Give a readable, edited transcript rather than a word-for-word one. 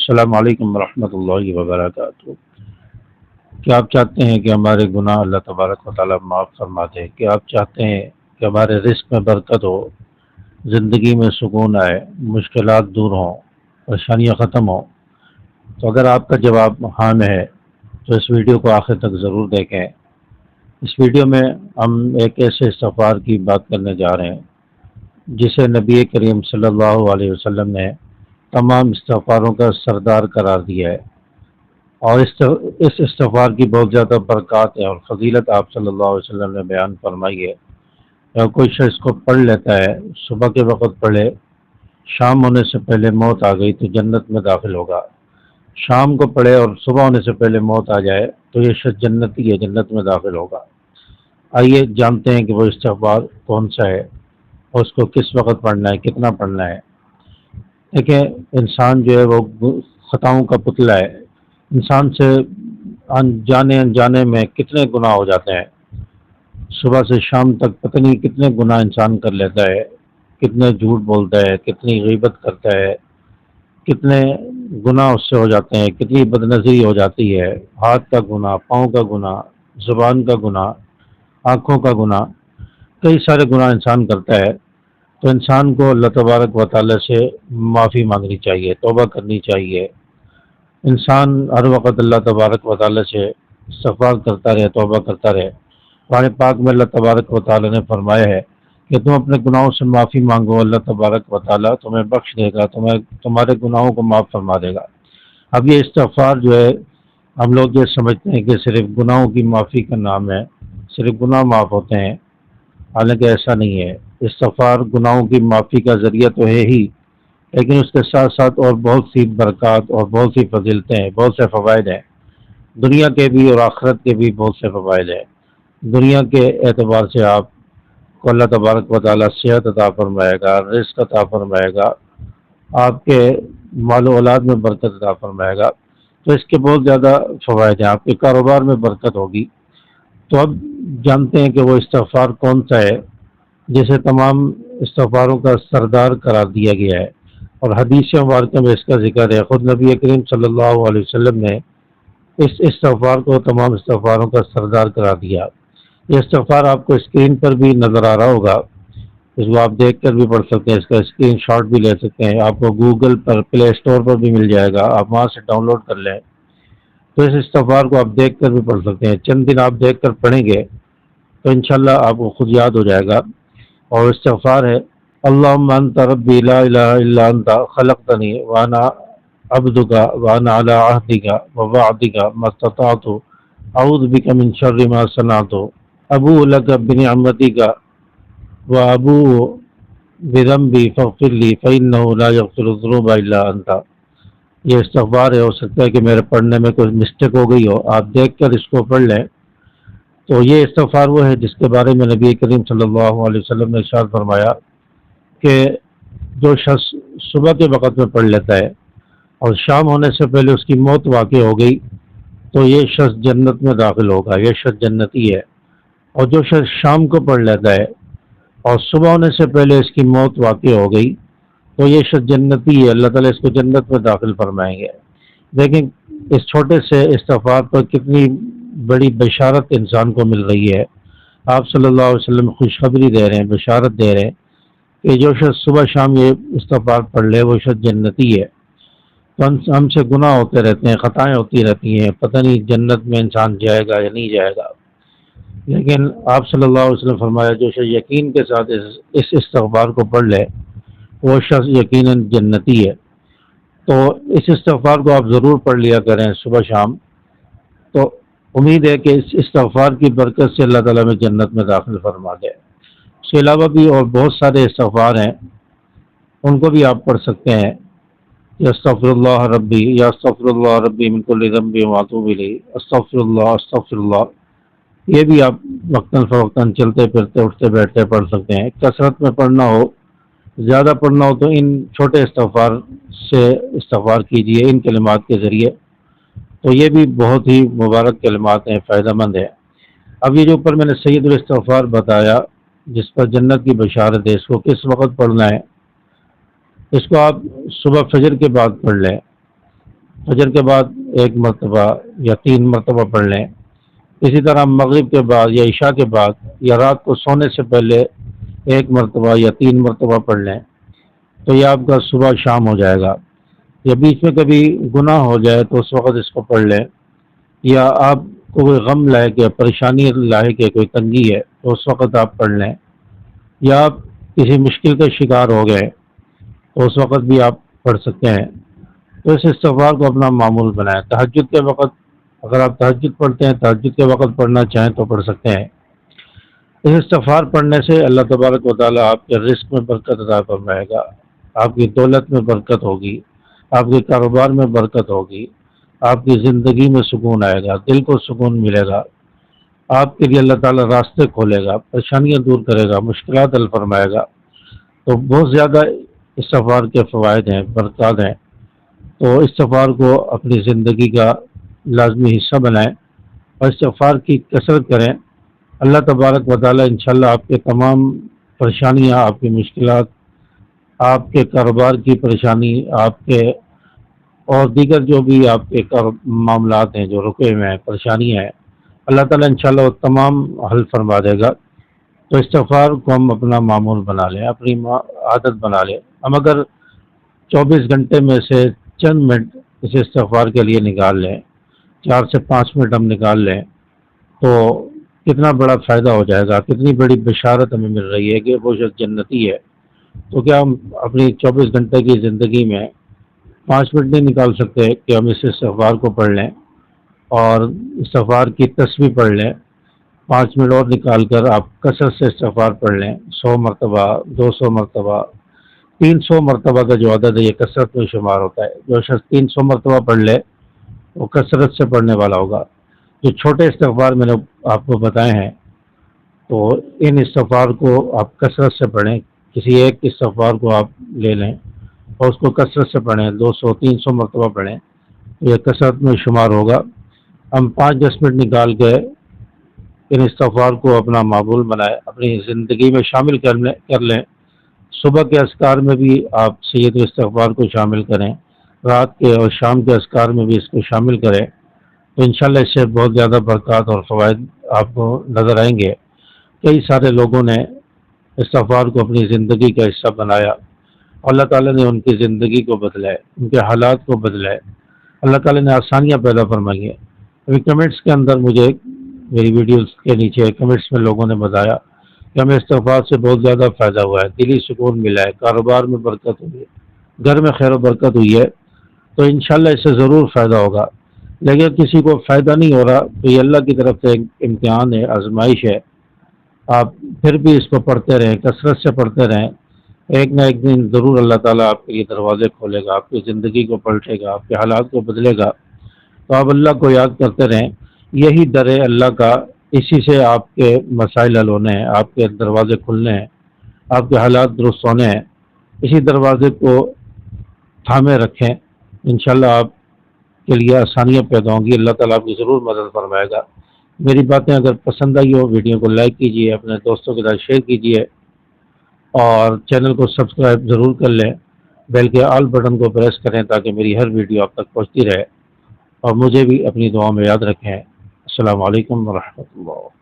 السلام علیکم ورحمۃ اللہ وبرکاتہ۔ کیا آپ چاہتے ہیں کہ ہمارے گناہ اللہ تبارک و تعالیٰ معاف فرما دے؟ کیا آپ چاہتے ہیں کہ ہمارے رزق میں برکت ہو، زندگی میں سکون آئے، مشکلات دور ہوں، پریشانیاں ختم ہوں؟ تو اگر آپ کا جواب ہاں میں ہے تو اس ویڈیو کو آخر تک ضرور دیکھیں۔ اس ویڈیو میں ہم ایک ایسے استغفار کی بات کرنے جا رہے ہیں جسے نبی کریم صلی اللہ علیہ وسلم نے تمام استغفاروں کا سردار قرار دیا ہے، اور اس استغفار کی بہت زیادہ برکات ہے اور فضیلت آپ صلی اللہ علیہ وسلم نے بیان فرمائی ہے۔ اگر کوئی شخص اس کو پڑھ لیتا ہے، صبح کے وقت پڑھے، شام ہونے سے پہلے موت آ گئی تو جنت میں داخل ہوگا۔ شام کو پڑھے اور صبح ہونے سے پہلے موت آ جائے تو یہ شخص جنتی ہے، جنت میں داخل ہوگا۔ آئیے جانتے ہیں کہ وہ استغفار کون سا ہے اور اس کو کس وقت پڑھنا ہے، کتنا پڑھنا ہے۔ دیکھیں، انسان جو ہے وہ خطاؤں کا پتلا ہے۔ انسان سے جانے انجانے میں کتنے گناہ ہو جاتے ہیں، صبح سے شام تک پتہ نہیں کتنے گناہ انسان کر لیتا ہے، کتنے جھوٹ بولتا ہے، کتنی غیبت کرتا ہے، کتنے گناہ اس سے ہو جاتے ہیں، کتنی بدنظری ہو جاتی ہے، ہاتھ کا گناہ، پاؤں کا گناہ، زبان کا گناہ، آنکھوں کا گناہ، کئی سارے گناہ انسان کرتا ہے۔ تو انسان کو اللہ تبارک و تعالیٰ سے معافی مانگنی چاہیے، توبہ کرنی چاہیے۔ انسان ہر وقت اللہ تبارک و تعالیٰ سے استغفار کرتا رہے، توبہ کرتا رہے۔ قرآن پاک میں اللہ تبارک و تعالیٰ نے فرمایا ہے کہ تم اپنے گناہوں سے معافی مانگو، اللہ تبارک و تعالیٰ تمہیں بخش دے گا، تمہارے گناہوں کو معاف فرما دے گا۔ اب یہ استغفار جو ہے، ہم لوگ یہ سمجھتے ہیں کہ صرف گناہوں کی معافی کا نام ہے، صرف گناہ معاف ہوتے ہیں، حالانکہ ایسا نہیں ہے۔ استغفار گناہوں کی معافی کا ذریعہ تو ہے ہی، لیکن اس کے ساتھ ساتھ اور بہت سی برکات اور بہت سی فضیلتیں ہیں، بہت سے فوائد ہیں، دنیا کے بھی اور آخرت کے بھی بہت سے فوائد ہیں۔ دنیا کے اعتبار سے آپ کو اللہ تبارک و تعالیٰ صحت عطا فرمائے گا، رزق عطا فرمائے گا، آپ کے مال و اولاد میں برکت عطا فرمائے گا، تو اس کے بہت زیادہ فوائد ہیں، آپ کے کاروبار میں برکت ہوگی۔ تو اب جانتے ہیں کہ وہ استغفار کون سا ہے جسے تمام استغفاروں کا سردار قرار دیا گیا ہے، اور حدیث مبارکہ میں اس کا ذکر ہے۔ خود نبی کریم صلی اللہ علیہ وسلم نے اس استغفار کو تمام استغفاروں کا سردار قرار دیا۔ یہ استغفار آپ کو اسکرین پر بھی نظر آ رہا ہوگا، اس کو آپ دیکھ کر بھی پڑھ سکتے ہیں، اس کا اسکرین شاٹ بھی لے سکتے ہیں، آپ کو گوگل پر، پلے اسٹور پر بھی مل جائے گا، آپ وہاں سے ڈاؤن لوڈ کر لیں۔ تو اس استغفار کو آپ دیکھ کر بھی پڑھ سکتے ہیں، چند دن آپ دیکھ کر پڑھیں گے تو انشاءاللہ آپ کو خود یاد ہو جائے گا۔ اور استغفار ہے: اللہم انت ربی لا الہ الا انت خلقتنی وانا عبدک وانا علی عہدک ووعدک ما استطعت اعوذ بک من شر ما صنعت ابوء لک بنعمتک وابوء بذنبی فاغفر لی فانہ لا یغفر الذنوب الا انت۔ یہ استغفار ہے، ہو سکتا ہے کہ میرے پڑھنے میں کوئی مسٹیک ہو گئی ہو، آپ دیکھ کر اس کو پڑھ لیں۔ تو یہ استغفار وہ ہے جس کے بارے میں نبی کریم صلی اللہ علیہ وسلم نے ارشاد فرمایا کہ جو شخص صبح کے وقت میں پڑھ لیتا ہے اور شام ہونے سے پہلے اس کی موت واقع ہو گئی تو یہ شخص جنت میں داخل ہوگا، یہ شخص جنتی ہے۔ اور جو شخص شام کو پڑھ لیتا ہے اور صبح ہونے سے پہلے اس کی موت واقع ہو گئی تو یہ شخص جنتی ہے، اللہ تعالیٰ اس کو جنت میں داخل فرمائیں گے۔ دیکھیں اس چھوٹے سے استغفار پر کتنی بڑی بشارت انسان کو مل رہی ہے۔ آپ صلی اللہ علیہ وسلم خوشخبری دے رہے ہیں، بشارت دے رہے ہیں کہ جو شخص صبح شام یہ استغفار پڑھ لے وہ شخص جنتی ہے۔ تو ہم سے گناہ ہوتے رہتے ہیں، خطائیں ہوتی رہتی ہیں، پتہ نہیں جنت میں انسان جائے گا یا نہیں جائے گا، لیکن آپ صلی اللہ علیہ وسلم فرمایا جو شخص یقین کے ساتھ اس استغفار کو پڑھ لے وہ شخص یقیناً جنتی ہے۔ تو اس استغفار کو آپ ضرور پڑھ لیا کریں صبح شام۔ تو امید ہے کہ اس استغفار کی برکت سے اللہ تعالیٰ میں جنت میں داخل فرما دے۔ اس کے علاوہ بھی اور بہت سارے استغفار ہیں، ان کو بھی آپ پڑھ سکتے ہیں۔ یا استغفر اللہ ربی، یا استغفر اللہ ربی من کل ذنب واتوب الیہ، استغفر اللہ استغفر اللہ، یہ بھی آپ وقتاً فوقتاً چلتے پھرتے اٹھتے بیٹھتے پڑھ سکتے ہیں۔ کثرت میں پڑھنا ہو، زیادہ پڑھنا ہو تو ان چھوٹے استغفار سے استغفار کیجئے، ان کلمات کے ذریعے، تو یہ بھی بہت ہی مبارک کلمات ہیں، فائدہ مند ہیں۔ اب یہ جو اوپر میں نے سید الاستغفار بتایا جس پر جنت کی بشارت ہے، اس کو کس وقت پڑھنا ہے؟ اس کو آپ صبح فجر کے بعد پڑھ لیں، فجر کے بعد 1 مرتبہ یا 3 مرتبہ پڑھ لیں. اسی طرح مغرب کے بعد یا عشاء کے بعد یا رات کو سونے سے پہلے 1 مرتبہ یا 3 مرتبہ پڑھ لیں تو یہ آپ کا صبح شام ہو جائے گا. یا بیچ میں کبھی گناہ ہو جائے تو اس وقت اس کو پڑھ لیں. یا آپ کو کوئی غم لائق ہے، پریشانی لائق ہے، کوئی تنگی ہے تو اس وقت آپ پڑھ لیں. یا آپ کسی مشکل کا شکار ہو گئے تو اس وقت بھی آپ پڑھ سکتے ہیں. تو اس استغفار کو اپنا معمول بنائیں. تہجد کے وقت اگر آپ تہجد پڑھتے ہیں، تہجد کے وقت پڑھنا چاہیں تو پڑھ سکتے ہیں. اس استغفار پڑھنے سے اللہ تبارک و تعالیٰ آپ کے رزق میں برکت عطا فرمائے گا، آپ کی دولت میں برکت ہوگی، آپ کے کاروبار میں برکت ہوگی، آپ کی زندگی میں سکون آئے گا، دل کو سکون ملے گا. آپ کے لیے اللہ تعالیٰ راستے کھولے گا، پریشانیاں دور کرے گا، مشکلات حل فرمائے گا. تو بہت زیادہ استغفار کے فوائد ہیں، برکات ہیں. تو استغفار کو اپنی زندگی کا لازمی حصہ بنائیں اور استغفار کی کثرت کریں. اللہ تبارک و تعالیٰ انشاءاللہ آپ کے تمام پریشانیاں، آپ کی مشکلات، آپ کے کاروبار کی پریشانی، آپ کے اور دیگر جو بھی آپ کے معاملات ہیں جو رکے ہوئے ہیں، پریشانیاں ہیں، اللہ تعالیٰ انشاءاللہ وہ تمام حل فرما دے گا. تو استغفار کو ہم اپنا معمول بنا لیں، اپنی عادت بنا لیں. ہم اگر 24 گھنٹے میں سے چند منٹ اس استغفار کے لیے نکال لیں، 4 سے 5 منٹ ہم نکال لیں تو کتنا بڑا فائدہ ہو جائے گا، کتنی بڑی بشارت ہمیں مل رہی ہے کہ وہ شخص جنتی ہے. تو کیا ہم اپنی 24 گھنٹے کی زندگی میں 5 منٹ نہیں نکال سکتے کہ ہم اس استغفار کو پڑھ لیں اور استغفار کی تسبیح پڑھ لیں؟ 5 منٹ اور نکال کر آپ کثرت سے استغفار پڑھ لیں، 100 مرتبہ، 200 مرتبہ، 300 مرتبہ کا جو عدد ہے یہ کثرت میں شمار ہوتا ہے. جو شخص 300 مرتبہ پڑھ لے وہ کثرت سے پڑھنے والا ہوگا. جو چھوٹے استغفار میں نے آپ کو بتائے ہیں تو ان استغفار کو آپ کثرت سے پڑھیں. کسی ایک استغفار کو آپ لے لیں اور اس کو کثرت سے پڑھیں، 200 300 مرتبہ پڑھیں، یہ کثرت میں شمار ہوگا. ہم 5 10 منٹ نکال کے ان استغفار کو اپنا معمول بنائیں، اپنی زندگی میں شامل کر لیں. صبح کے اذکار میں بھی آپ سید الاستغفار کو شامل کریں، رات کے اور شام کے اذکار میں بھی اس کو شامل کریں. تو انشاءاللہ اس سے بہت زیادہ برکات اور فوائد آپ کو نظر آئیں گے. کئی سارے لوگوں نے استغفار کو اپنی زندگی کا حصہ بنایا، اللہ تعالیٰ نے ان کی زندگی کو بدلا ہے، ان کے حالات کو بدلا ہے، اللہ تعالیٰ نے آسانیاں پیدا فرمائی ہیں. ابھی کمنٹس کے اندر مجھے میری ویڈیوز کے نیچے کمنٹس میں لوگوں نے بتایا کہ ہمیں استغفار سے بہت زیادہ فائدہ ہوا ہے، دلی سکون ملا ہے، کاروبار میں برکت ہوئی ہے، گھر میں خیر و برکت ہوئی ہے. تو انشاءاللہ اس سے ضرور فائدہ ہوگا. لیکن کسی کو فائدہ نہیں ہو رہا تو یہ اللہ کی طرف سے ایک امتحان ہے، آزمائش ہے. آپ پھر بھی اس کو پڑھتے رہیں، کثرت سے پڑھتے رہیں. ایک نہ ایک دن ضرور اللہ تعالیٰ آپ کے لیے دروازے کھولے گا، آپ کی زندگی کو پلٹے گا، آپ کے حالات کو بدلے گا. تو آپ اللہ کو یاد کرتے رہیں. یہی در ہے اللہ کا، اسی سے آپ کے مسائل حل ہونے ہیں، آپ کے دروازے کھلنے ہیں، آپ کے حالات درست ہونے ہیں. اسی دروازے کو تھامے رکھیں، انشاءاللہ آپ کے لیے آسانیاں پیدا ہوں گی. اللہ تعالیٰ آپ کی ضرور مدد فرمائے گا. میری باتیں اگر پسند آئی ہو ویڈیو کو لائک کیجیے، اپنے دوستوں کے ساتھ شیئر کیجیے اور چینل کو سبسکرائب ضرور کر لیں. بیل کے آل بٹن کو پریس کریں تاکہ میری ہر ویڈیو آپ تک پہنچتی رہے. اور مجھے بھی اپنی دعاؤں میں یاد رکھیں. السلام علیکم ورحمۃ اللہ.